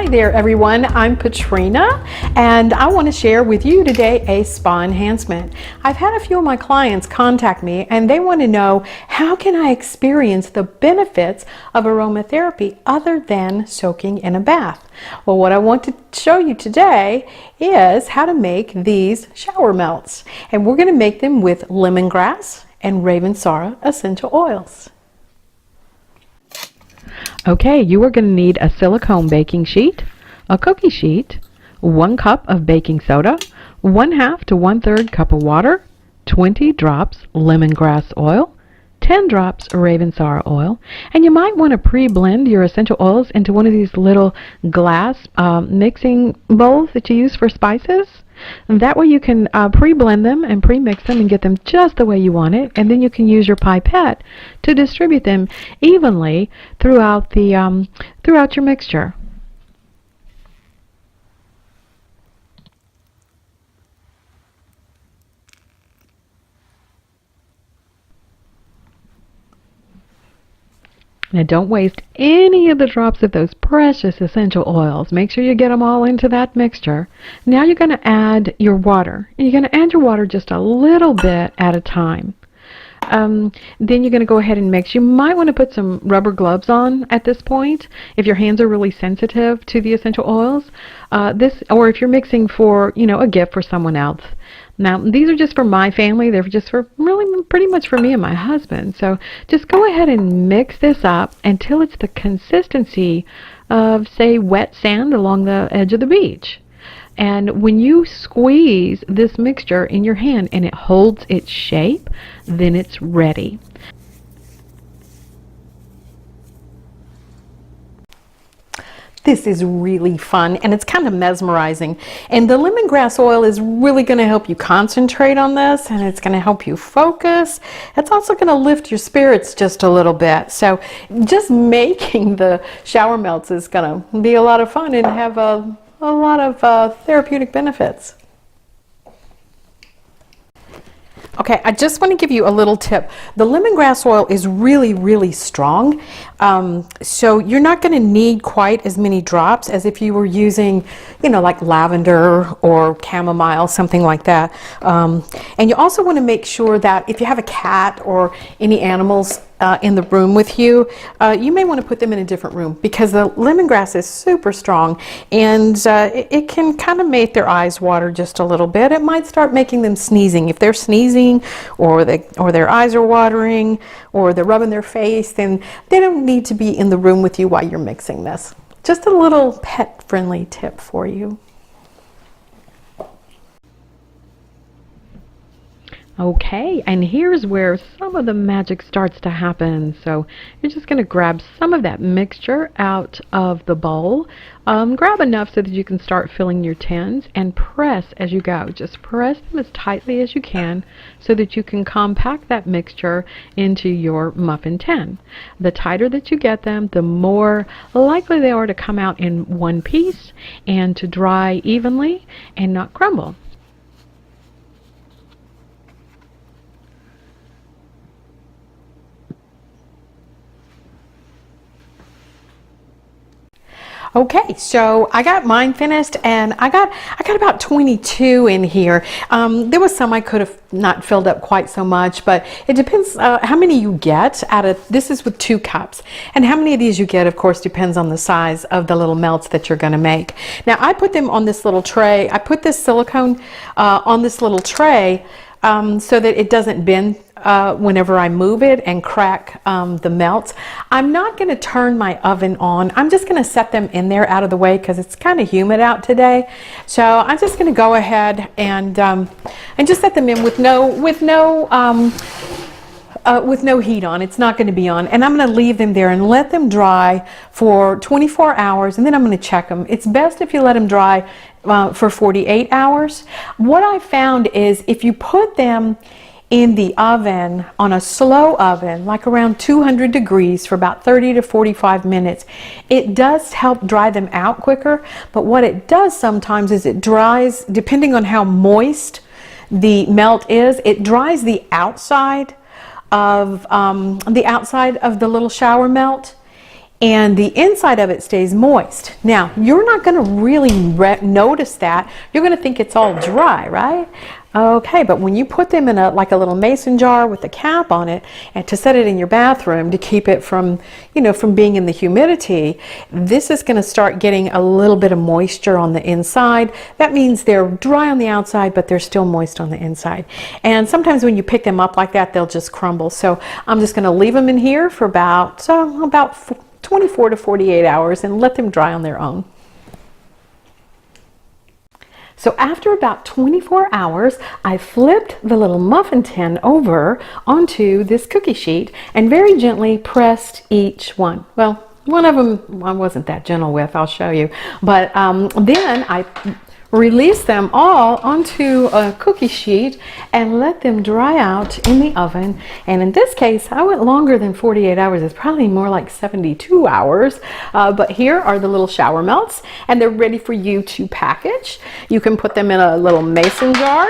there everyone, I'm Patrina and I want to share with you today a spa enhancement. I've had a few of my clients contact me and they want to know how can I experience the benefits of aromatherapy other than soaking in a bath. Well, what I want to show you today is how to make these shower melts, and we're going to make them with lemongrass and Ravensara essential oils. Okay, you are going to need a silicone baking sheet, a cookie sheet, 1 cup of baking soda, 1/2 to 1/3 cup of water, 20 drops lemongrass oil, 10 drops Ravensara oil, and you might want to pre-blend your essential oils into one of these little glass mixing bowls that you use for spices. And that way you can pre-blend them and pre-mix them and get them just the way you want it, and then you can use your pipette to distribute them evenly throughout the throughout your mixture. Now don't waste any of the drops of those precious essential oils. Make sure you get them all into that mixture. Now you're going to add your water. And you're going to add your water just a little bit at a time. Then you're going to go ahead and mix. You might want to put some rubber gloves on at this point if your hands are really sensitive to the essential oils. Or if you're mixing for, a gift for someone else. Now, these are just for my family. They're just for really pretty much for me and my husband. So just go ahead and mix this up until it's the consistency of, say, wet sand along the edge of the beach. And when you squeeze this mixture in your hand and it holds its shape, then it's ready. This is really fun and it's kind of mesmerizing, and the lemongrass oil is really going to help you concentrate on this, and it's going to help you focus. It's also going to lift your spirits just a little bit. So just making the shower melts is going to be a lot of fun and have a lot of therapeutic benefits. Okay, I just want to give you a little tip. The lemongrass oil is really strong, so you're not going to need quite as many drops as if you were using, like lavender or chamomile, something like that. And you also want to make sure that if you have a cat or any animals in the room with you, you may want to put them in a different room, because the lemongrass is super strong, and it can kind of make their eyes water just a little bit. It might start making them sneezing. If they're sneezing or their eyes are watering or they're rubbing their face, then they don't need to be in the room with you while you're mixing this. Just a little pet-friendly tip for you. Okay, and here's where some of the magic starts to happen. So you're just going to grab some of that mixture out of the bowl. Grab enough so that you can start filling your tins, and press as you go. Just press them as tightly as you can so that you can compact that mixture into your muffin tin. The tighter that you get them, the more likely they are to come out in one piece and to dry evenly and not crumble. Okay, so I got mine finished, and I got about 22 in here. There was some I could have not filled up quite so much, but it depends how many you get out of this. Is with 2 cups, and how many of these you get, of course, depends on the size of the little melts that you're going to make. Now, I put them on this little tray. I put this silicone on this little tray so that it doesn't bend whenever I move it and crack the melts. I'm not going to turn my oven on. I'm just going to set them in there out of the way because it's kind of humid out today. So I'm just going to go ahead and just set them in with no heat on. It's not going to be on, and I'm going to leave them there and let them dry for 24 hours, and then I'm going to check them. It's best if you let them dry for 48 hours. What I found is if you put them in the oven, on a slow oven, like around 200 degrees for about 30 to 45 minutes, it does help dry them out quicker. But what it does sometimes is it dries, depending on how moist the melt is, it dries the outside of the little shower melt, and the inside of it stays moist. Now, you're not going to really notice that. You're going to think it's all dry, right? Okay, but when you put them in like a little mason jar with a cap on it, and to set it in your bathroom to keep it from, from being in the humidity, this is going to start getting a little bit of moisture on the inside. That means they're dry on the outside, but they're still moist on the inside. And sometimes when you pick them up like that, they'll just crumble. So I'm just going to leave them in here for about 24 to 48 hours and let them dry on their own. So after about 24 hours, I flipped the little muffin tin over onto this cookie sheet and very gently pressed each one. Well, one of them I wasn't that gentle with, I'll show you. But then I release them all onto a cookie sheet and let them dry out in the oven. And in this case, I went longer than 48 hours. It's probably more like 72 hours. But here are the little shower melts, and they're ready for you to package. You can put them in a little mason jar,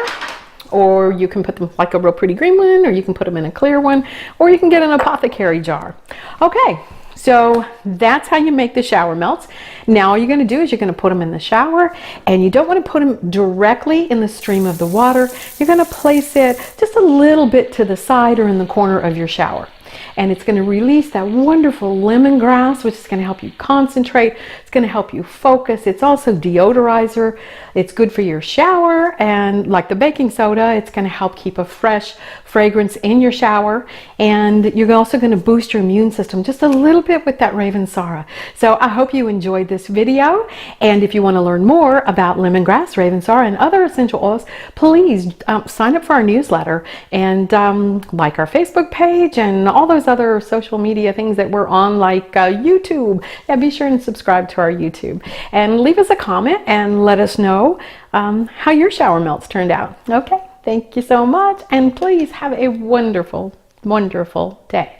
or you can put them like a real pretty green one, or you can put them in a clear one, or you can get an apothecary jar. Okay. So that's how you make the shower melts. Now all you're going to do is you're going to put them in the shower, and you don't want to put them directly in the stream of the water. You're going to place it just a little bit to the side or in the corner of your shower. And it's going to release that wonderful lemongrass, which is going to help you concentrate. It's going to help you focus. It's also deodorizer. It's good for your shower, and like the baking soda, it's going to help keep a fresh fragrance in your shower. And you're also going to boost your immune system just a little bit with that Ravensara. So I hope you enjoyed this video. And if you want to learn more about lemongrass, Ravensara, and other essential oils, please sign up for our newsletter and like our Facebook page and all those other social media things that we're on, like YouTube. Yeah, be sure and subscribe to our YouTube and leave us a comment and let us know how your shower melts turned out. Okay, thank you so much, and please have a wonderful, wonderful day.